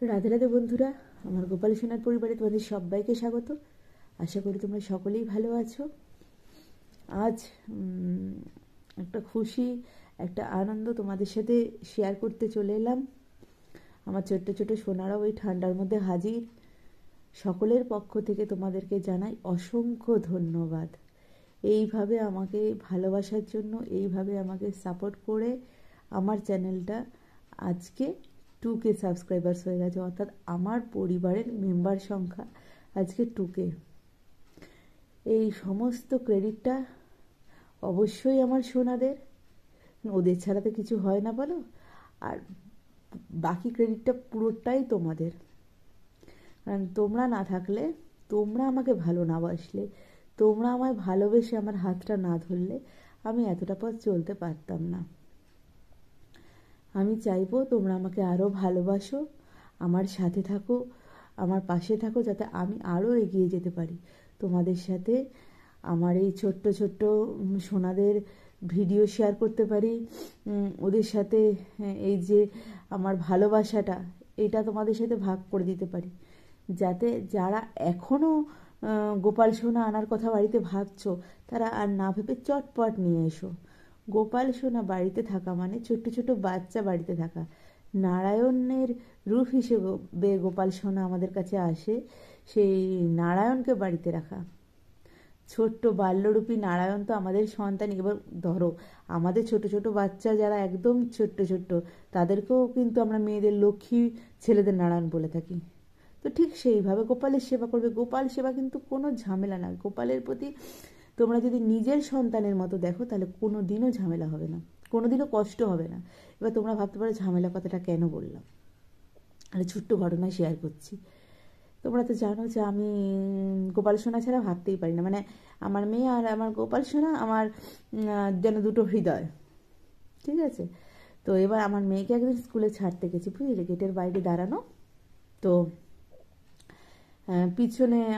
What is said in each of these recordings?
রাধে রাধে বন্ধুরা, আমার গোপাল সোনার পরিবারে তোমাদের সবাইকে স্বাগত। আশা করি তোমরা সকলেই ভালো আছো। আজ একটা খুশি, একটা আনন্দ তোমাদের সাথে শেয়ার করতে চলে এলাম। আমার ছোট্ট ছোট সোনারাও ওই ঠান্ডার মধ্যে হাজির। সকলের পক্ষ থেকে তোমাদেরকে জানাই অসংখ্য ধন্যবাদ। এইভাবে আমাকে ভালোবাসার জন্য, এইভাবে আমাকে সাপোর্ট করে আমার চ্যানেলটা আজকে 2K সাবস্ক্রাইবার্স হয়ে গেছে, অর্থাৎ আমার পরিবারের মেম্বার সংখ্যা আজকে 2K। এই সমস্ত ক্রেডিটটা অবশ্যই আমার সোনাদের, ওদের ছাড়া তো কিছু হয় না বলো। আর বাকি ক্রেডিটটা পুরোটাই তোমাদের, কারণ তোমরা না থাকলে, তোমরা আমাকে ভালো না বাসলে, তোমরা আমায় ভালোবেসে আমার হাতটা না ধরলে আমি এতটা পথ চলতে পারতাম না। আমি চাইবো তোমরা আমাকে আরও ভালোবাসো, আমার সাথে থাকো, আমার পাশে থাকো, যাতে আমি আরও এগিয়ে যেতে পারি। তোমাদের সাথে আমার এই ছোট্ট ছোট্ট সোনাদের ভিডিও শেয়ার করতে পারি, ওদের সাথে এই যে আমার ভালোবাসাটা, এটা তোমাদের সাথে ভাগ করে দিতে পারি, যাতে যারা এখনও গোপাল সোনা আনার কথা বাড়িতে ভাবছো, তারা আর না ভেবে চটপট নিয়ে এসো। গোপাল সোনা বাড়িতে থাকা মানে ছোট্ট ছোট বাচ্চা বাড়িতে থাকা। নারায়ণের রূপ হিসেবে গোপাল সোনা আমাদের কাছে আসে, সেই নারায়ণকে বাড়িতে রাখা। ছোট্ট বাল্যরূপী নারায়ণ তো আমাদের সন্তান। এবার ধরো আমাদের ছোট ছোট বাচ্চা যারা একদম ছোট্ট ছোট্ট, তাদেরকেও কিন্তু আমরা মেয়েদের লক্ষ্মী, ছেলেদের নারায়ণ বলে থাকি। তো ঠিক সেইভাবে গোপালের সেবা করবে। গোপাল সেবা কিন্তু কোনো ঝামেলা না। গোপালের প্রতি তোমরা যদি নিজের সন্তানের মতো দেখো, তাহলে কোনো দিনও ঝামেলা হবে না, কোনো দিনও কষ্ট হবে না। এবার তোমরা ভাবতে পারো ঝামেলা কথাটা কেন বললাম। আরে ছোট্ট ঘটনা শেয়ার করছি। তোমরা তো জানো যে আমি গোপাল সোনা ছাড়া ভাবতেই পারি না। মানে আমার মেয়ে আর আমার গোপাল সোনা আমার যেন দুটো হৃদয়, ঠিক আছে? তো এবার আমার মেয়েকে একদিন স্কুলে ছাড়তে গেছি, বুঝলে, গেটের বাইরে দাঁড়ানো। তো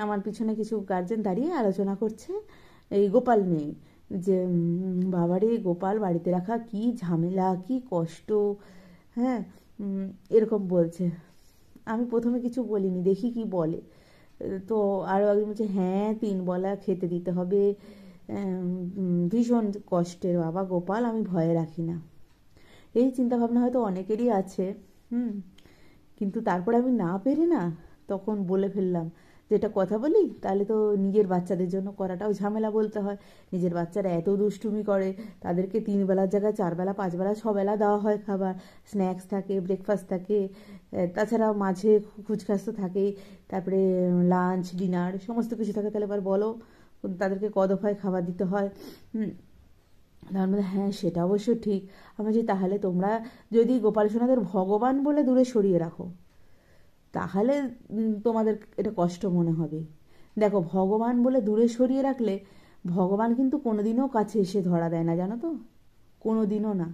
আমার পিছনে কিছু গার্জেন দাঁড়িয়ে আলোচনা করছে এই গোপাল নিয়ে, যে বাবারে গোপাল বাড়িতে রাখা কি ঝামেলা, কি কষ্ট, হ্যাঁ, এরকম বলছে। আমি প্রথমে কিছু বলিনি, দেখি কি বলে। তো আরও একজন বলছে, হ্যাঁ 3 বেলা খেতে দিতে হবে, ভীষণ কষ্টের বাবা গোপাল, আমি ভয়ে রাখি না। এই চিন্তাভাবনা হয়তো অনেকেরই আছে, কিন্তু তারপরে আমি না পেরে না তখন বলে ফেললাম, যেটা কথা বলি, তাহলে তো নিজের বাচ্চাদের জন্য করাটাও ঝামেলা বলতে হয়। নিজের বাচ্চারা এত দুষ্টুমি করে, তাদেরকে 3 বেলার জায়গায় 4 বেলা 5 বেলা 6 বেলা দেওয়া হয় খাবার। স্ন্যাক্স থাকে, ব্রেকফাস্ট থাকে, তাছাড়াও মাঝে কুচকাস তো থাকেই, তারপরে লাঞ্চ ডিনার সমস্ত কিছু থাকে। তাহলে এবার বলো তাদেরকে ক দফায় খাবার দিতে হয়। তার মধ্যে হ্যাঁ সেটা অবশ্য ঠিক। আমি যে তাহলে তোমরা যদি গোপাল সোনাদের ভগবান বলে দূরে সরিয়ে রাখো, তাহলে তোমাদের এটা কষ্ট মনে হবে। দেখো, ভগবান বলে দূরে সরিয়ে রাখলে ভগবান কিন্তু কোনোদিনও কাছে এসে ধরা দেয় না, জানো তো, কোনোদিনও না।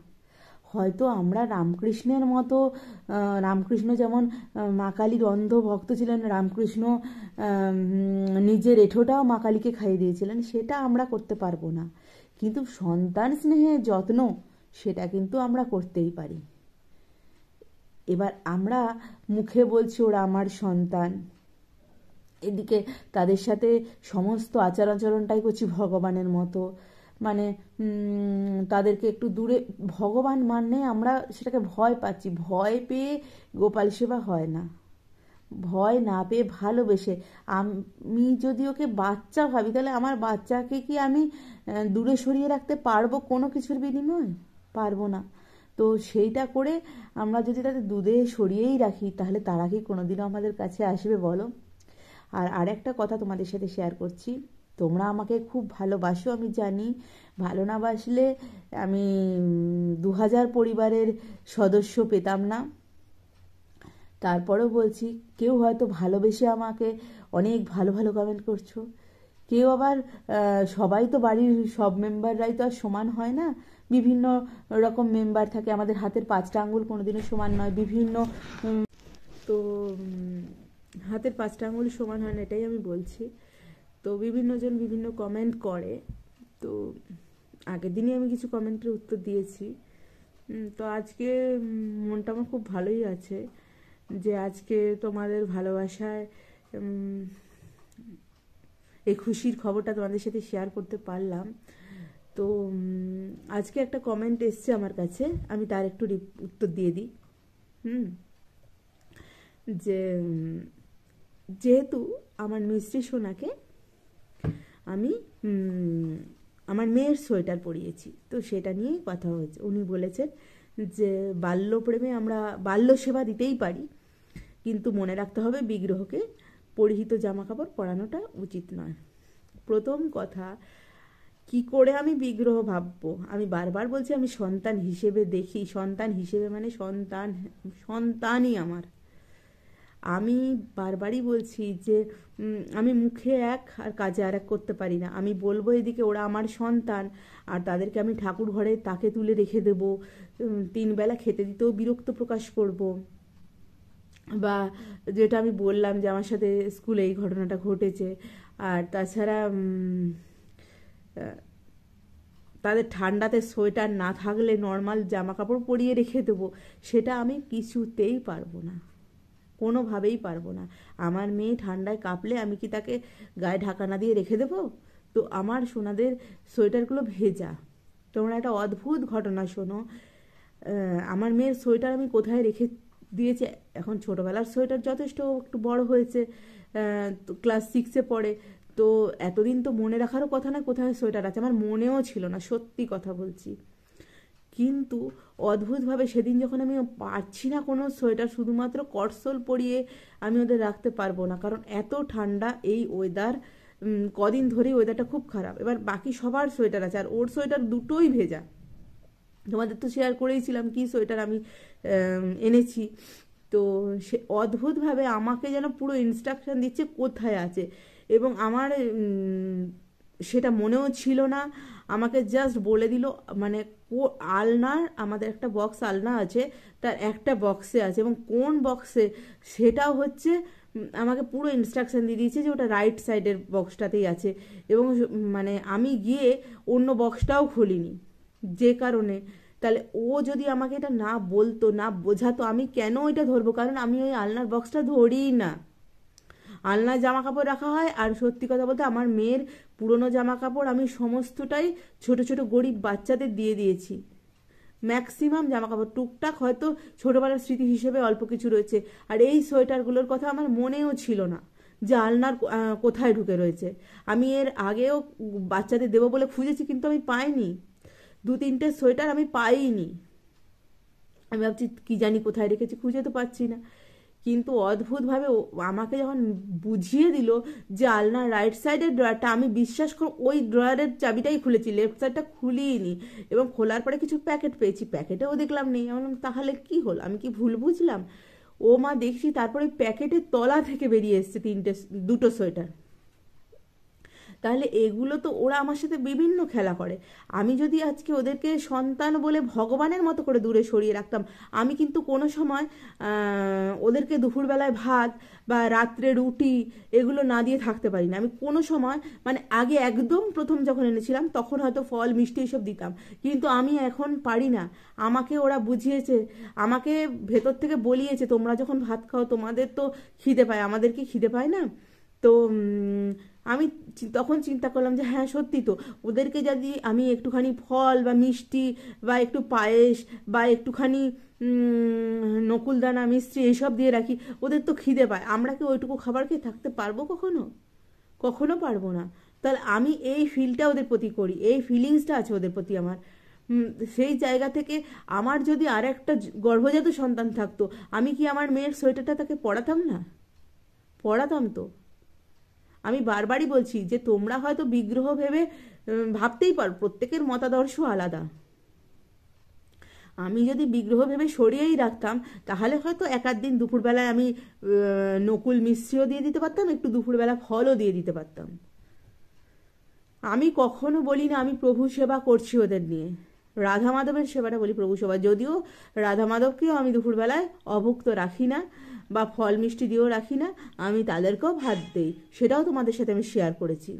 হয়তো আমরা রামকৃষ্ণের মতো, রামকৃষ্ণ যেমন মা কালীর অন্ধ ভক্ত ছিলেন, রামকৃষ্ণ নিজের এঁঠোটাও মা কালীকে খাইয়ে দিয়েছিলেন, সেটা আমরা করতে পারবো না। কিন্তু সন্তান স্নেহে যত্ন, সেটা কিন্তু আমরা করতেই পারি। এবার আমরা মুখে বলছি ওরা আমার সন্তান, এদিকে তাদের সাথে সমস্ত আচার আচরণটাই করছি ভগবানের মতো। মানে তাদেরকে একটু দূরে, ভগবান মানে আমরা সেটাকে ভয় পাচ্ছি। ভয় পেয়ে গোপাল সেবা হয় না, ভয় না পেয়ে ভালোবেসে। আমি যদি ওকে বাচ্চা ভাবি, তাহলে আমার বাচ্চাকে কি আমি দূরে সরিয়ে রাখতে পারবো কোনো কিছুর বিনিময়ে? পারবো না। তো সেইটা করে আমরা যদি তাদের দূরে সরিয়েই রাখি, তাহলে তারা কি কোনোদিনও আমাদের কাছে আসবে বলো? আর আরেকটা কথা তোমাদের সাথে শেয়ার করছি। তোমরা আমাকে খুব ভালোবাসো, আমি জানি। ভালো না বাসলে আমি 2000 পরিবারের সদস্য পেতাম না। তারপরেও বলছি, কেউ হয়তো ভালোবেসে আমাকে অনেক ভালো ভালো কমেন্ট করছো, কেউ আবার সবাই তো বাড়ির সব মেম্বাররাই তো আর সমান হয় না। বিভিন্ন রকম মেম্বার থাকে, আমাদের হাতের 5টা আঙ্গুল কোনোদিনও সমান নয়। বিভিন্ন তো হাতের 5টা আঙুল সমান হয় না, এটাই আমি বলছি। তো বিভিন্নজন বিভিন্ন কমেন্ট করে। তো আগের দিনই আমি কিছু কমেন্টের উত্তর দিয়েছি। তো আজকে মনটা আমার খুব ভালোই আছে। যে আজকে তোমাদের ভালোবাসায় এই খুশির খবরটা তোমাদের সাথে শেয়ার করতে পারলাম। তো আজকে একটা কমেন্ট এসছে আমার কাছে, আমি তার একটু উত্তর দিয়ে দিই। যে যেহেতু আমার মিষ্টি সোনাকে আমি আমার মেয়ের সোয়েটার পরিয়েছি, তো সেটা নিয়েই কথা হয়েছে। উনি বলেছেন যে বাল্যপ্রেমে আমরা বাল্য সেবা দিতেই পারি, কিন্তু মনে রাখতে হবে বিগ্রহকে পরিহিত জামাকাপড় পরানোটা উচিত নয়। প্রথম কথা, কি করে আমি বিগ্রহ ভাববো? আমি বারবার বলছি আমি সন্তান হিসেবে দেখি, সন্তান হিসেবে মানে সন্তানই আমার। আমি বারবারই বলছি যে আমি মুখে এক আর কাজে আর এক করতে পারি না। আমি বলবো এদিকে ওরা আমার সন্তান, আর তাদেরকে আমি ঠাকুর ঘরে তাকে তুলে রেখে দেবো, 3 বেলা খেতে দিতেও বিরক্ত প্রকাশ করব। বা যেটা আমি বললাম যে আমার সাথে স্কুলে এই ঘটনাটা ঘটেছে, আর তাছাড়া তাদের ঠান্ডাতে সোয়েটার না থাকলে নর্মাল জামা কাপড় পরিয়ে রেখে দেবো, সেটা আমি কিছুতেই পারবো না, কোনোভাবেই পারবো না। আমার মেয়ে ঠান্ডায় কাঁপলে আমি কি তাকে গায়ে ঢাকা না দিয়ে রেখে দেবো? তো আমার সোনাদের সোয়েটারগুলো ভেজা। তোমরা একটা অদ্ভুত ঘটনা শোনো, আমার মেয়ের সোয়েটার আমি কোথায় রেখে দিয়েছি। এখন ছোটোবেলার সোয়েটার যথেষ্ট একটু বড় হয়েছে, ক্লাস 6-এ পড়ে, তো এতদিন তো মনে রাখারও কথা না কোথায় সোয়েটার আছে, আমার মনেও ছিল না, সত্যি কথা বলছি। কিন্তু অদ্ভুতভাবে সেদিন যখন আমি পারছি না কোনো সোয়েটার, শুধুমাত্র কটসোল পরিয়ে আমি ওদের রাখতে পারবো না, কারণ এত ঠান্ডা এই ওয়েদার, কদিন ধরেই ওয়েদারটা খুব খারাপ। এবার বাকি সবার সোয়েটার আছে, আর ওর সোয়েটার দুটোই ভেজা। তোমাদের তো শেয়ার করেইছিলাম কি সোয়েটার আমি এনেছি। তো সে অদ্ভুতভাবে আমাকে যেন পুরো ইনস্ট্রাকশন দিচ্ছে কোথায় আছে, এবং আমার সেটা মনেও ছিল না। আমাকে জাস্ট বলে দিল, মানে আলনার, আমাদের একটা বক্স আলনা আছে, তার একটা বক্সে আছে, এবং কোন বক্সে সেটাও হচ্ছে আমাকে পুরো ইনস্ট্রাকশন দিয়ে দিয়েছে যে ওটা রাইট সাইডের বক্সটাতেই আছে। এবং মানে আমি গিয়ে অন্য বক্সটাও খুলিনি, যে কারণে তাহলে ও যদি আমাকে এটা না বলতো, না বোঝাতো, আমি কেন এটা ধরবো? কারণ আমি ওই আলনার বক্সটা ধরিই না। আলনায় জামা কাপড় রাখা হয়, আর সত্যি কথা বলতে আমার মেয়ের পুরনো জামা কাপড় আমি সমস্তটাই ছোট ছোট গরিব বাচ্চাদের দিয়ে দিয়েছি। ম্যাক্সিমাম জামা কাপড়, টুকটাক হয়তো ছোটোবেলার স্মৃতি হিসেবে অল্প কিছু রয়েছে। আর এই সোয়েটারগুলোর কথা আমার মনেও ছিল না যে আলনার কোথায় ঢুকে রয়েছে। আমি এর আগেও বাচ্চাদের দেবো বলে খুঁজেছি, কিন্তু আমি পাইনি। 2-3টে সোয়েটার আমি পাইনি। আমি ভাবছি কী জানি কোথায় রেখেছি, খুঁজে তো পাচ্ছি না। কিন্তু অদ্ভুতভাবে আমাকে যখন বুঝিয়ে দিল যে আলনার রাইট সাইডের ড্রয়ারটা, আমি বিশ্বাস করো ওই ড্রয়ারের চাবিটাই খুলেছি, লেফট সাইডটা খুলিনি। এবং খোলার পরে কিছু প্যাকেট পেয়েছি, প্যাকেটেও দেখলাম নেই। আমি বললাম তাহলে কি হলো, আমি কি ভুল বুঝলাম? ও মা, দেখছি তারপরে প্যাকেটের তলা থেকে বেরিয়ে এসছে 2টো সোয়েটার। তাহলে এগুলো তো ওরা আমার সাথে বিভিন্ন খেলা করে। আমি যদি আজকে ওদেরকে সন্তান বলে ভগবানের মতো করে দূরে সরিয়ে রাখতাম, আমি কিন্তু কোনো সময় ওদেরকে দুপুরবেলায় ভাত বা রাত্রে রুটি এগুলো না দিয়ে থাকতে পারি না। আমি কোনো সময়, মানে আগে একদম প্রথম যখন এনেছিলাম তখন হয়তো ফল মিষ্টি এইসব দিতাম, কিন্তু আমি এখন পারি না। আমাকে ওরা বুঝিয়েছে, আমাকে ভেতর থেকে বলিয়েছে তোমরা যখন ভাত খাও তোমাদের তো খিদে পায়, আমাদের কি খিদে পায় না? তো আমি তখন চিন্তা করলাম যে হ্যাঁ সত্যি তো, ওদেরকে যদি আমি একটুখানি ফল বা মিষ্টি বা একটু পায়েস বা একটুখানি নকুলদানা মিষ্টি এইসব দিয়ে রাখি, ওদের তো খিদে পায়। আমরা কি ওইটুকু খাবার খেয়ে থাকতে পারবো কখনো? কখনো পারবো না। তাহলে আমি এই ফিলটা ওদের প্রতি করি, এই ফিলিংসটা আছে ওদের প্রতি আমার। সেই জায়গা থেকে আমার যদি আর একটা গর্ভজাত সন্তান থাকতো, আমি কি আমার মেয়ের সোয়েটারটা তাকে পরাতাম না? পরাতাম তো। আমি বারবারই বলছি যে তোমরা হয়তো বিগ্রহ ভেবে ভাবতেই পারো, প্রত্যেকের মতাদর্শ আলাদা। আমি যদি বিগ্রহ ভেবে সরিয়েই রাখতাম, তাহলে হয়তো এক আধ দিন দুপুরবেলায় আমি নকুল মিষ্টিও দিয়ে দিতে পারতাম, একটু দুপুরবেলা ফলও দিয়ে দিতে পারতাম। আমি কখনো বলি না আমি প্রভু সেবা করছি ওদের নিয়ে, রাধা মাধবের সেবাটা বলি, প্রভু সেবা। যদিও রাধা মাধবকেও আমি দুপুরবেলায় অভুক্ত রাখি না, বা ফল মিষ্টি দিয়েও রাখি না, আমি তাদেরকেও ভাত দেই, সেটাও তোমাদের সাথে আমি শেয়ার করেছি,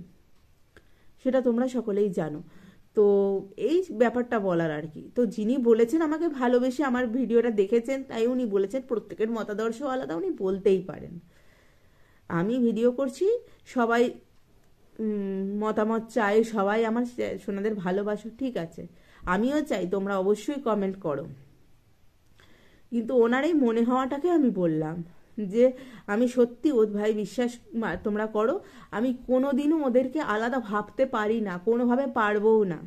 সেটা তোমরা সকলেই জানো। তো এই ব্যাপারটা বলার আর কি। তো যিনি বলেছেন আমাকে ভালোবেসে আমার ভিডিওটা দেখেছেন, তাই উনি বলেছেন, প্রত্যেকের মতাদর্শ আলাদা, উনি বলতেই পারেন। আমি ভিডিও করছি, সবাই মতামত চাই, সবাই আমার সোনাদের ভালোবাসো, ঠিক আছে, আমিও চাই তোমরা অবশ্যই কমেন্ট করো। কিন্তু ওনার এই মনে হওয়াটাকে আমি বললাম যে আমি সত্যি ভাই বিশ্বাস তোমরা করো, আমি কোনোদিনও ওদেরকে আলাদা ভাবতে পারি না, কোনোভাবে পারবও না।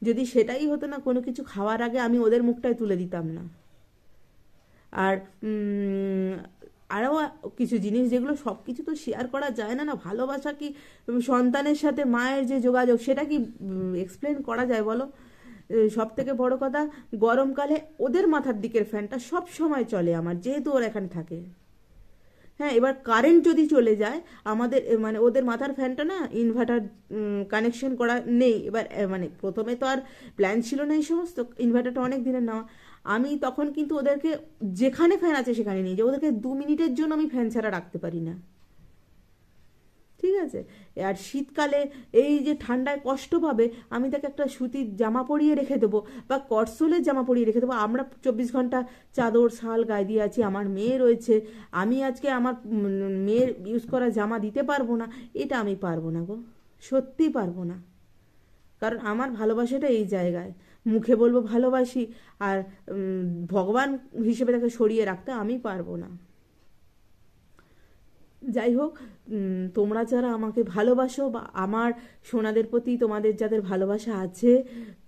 যদি সেটাই হতো না, কোনো কিছু খাওয়ার আগে আমি ওদের মুখটাই তুলে দিতাম না। আর আরও কিছু জিনিস যেগুলো সব কিছু তো শেয়ার করা যায় না, না ভালোবাসা কি, সন্তানের সাথে মায়ের যে যোগাযোগ সেটা কি এক্সপ্লেন করা যায় বলো? সব থেকে বড় কথা, গরমকালে ওদের মাথার দিকের ফ্যানটা সব সময় চলে আমার, যেহেতু ওরা এখানে থাকে। হ্যাঁ, এবার কারেন্ট যদি চলে যায় আমাদের মানে ওদের মাথার ফ্যানটা না ইনভার্টার কানেকশন করা নেই। এবার মানে প্রথমে তো আর প্ল্যান ছিল না এই সমস্ত, ইনভার্টারটা অনেক দিনের নেওয়া। আমি তখন কিন্তু ওদেরকে যেখানে ফ্যান আছে সেখানে নিয়ে যাই, ওদেরকে 2 মিনিটের জন্য আমি ফ্যান ছাড়া রাখতে পারি না, ঠিক আছে? আর শীতকালে এই যে ঠান্ডায় কষ্ট পাবে, আমি তাকে একটা সুতির জামা পরিয়ে রেখে দেবো বা কটসলের জামা পরিয়ে রেখে দেবো। আমরা 24 ঘন্টা চাদর শাল গায়ে দিয়ে আছি, আমার মেয়ে রয়েছে, আমি আজকে আমার মেয়ের ইউজ করা জামা দিতে পারবো না? এটা আমি পারবো না গো, সত্যিই পারবো না। কারণ আমার ভালোবাসাটা এই জায়গায়, মুখে বলবো ভালোবাসি আর ভগবান হিসেবে তাকে সরিয়ে রাখতে আমি পারবো না। যাই হোক, তোমরা যারা আমাকে ভালোবাসো বা আমার সোনাদের প্রতি তোমাদের যাদের ভালোবাসা আছে,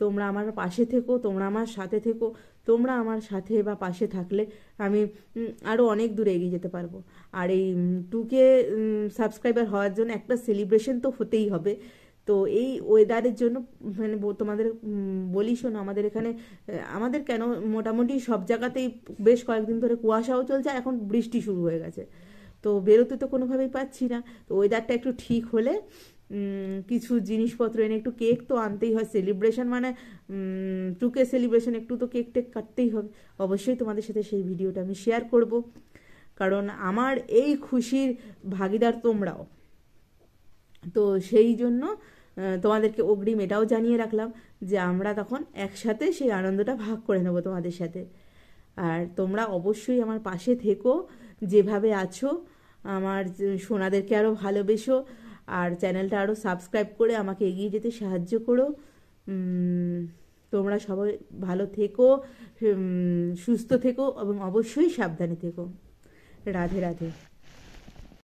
তোমরা আমার পাশে থেকো, তোমরা আমার সাথে থেকো। তোমরা আমার সাথে বা পাশে থাকলে আমি আরও অনেক দূরে এগিয়ে যেতে পারবো। আর এই 2K সাবস্ক্রাইবার হওয়ার জন্য একটা সেলিব্রেশন তো হতেই হবে। তো এই ওয়েদারের জন্য মানে তোমাদের বলি শোনো, আমাদের এখানে আমাদের কেন মোটামুটি সব জায়গাতেই বেশ কয়েকদিন ধরে কুয়াশাও চলছে, আর এখন বৃষ্টি শুরু হয়ে গেছে। তো বেরোতে তো কোনোভাবেই পাচ্ছি না। তো ওয়েদারটা একটু ঠিক হলে কিছু জিনিসপত্র এনে, একটু কেক তো আনতেই হয়, সেলিব্রেশন মানে 2K সেলিব্রেশন, একটু তো কেক টেক কাটতেই হবে। অবশ্যই তোমাদের সাথে সেই ভিডিওটা আমি শেয়ার করব, কারণ আমার এই খুশির ভাগিদার তোমরাও। তো সেই জন্য তোমাদেরকে অগ্রিম এটাও জানিয়ে রাখলাম যে আমরা তখন একসাথে সেই আনন্দটা ভাগ করে নেব তোমাদের সাথে। আর তোমরা অবশ্যই আমার পাশে থেকো, যেভাবে আছো। আমার সোনাদেরকে আরও ভালোবেসো, আর চ্যানেলটা আরও সাবস্ক্রাইব করে আমাকে এগিয়ে যেতে সাহায্য করো। তোমরা সবাই ভালো থেকো, সুস্থ থেকো এবং অবশ্যই সাবধানে থেকো। রাধে রাধে।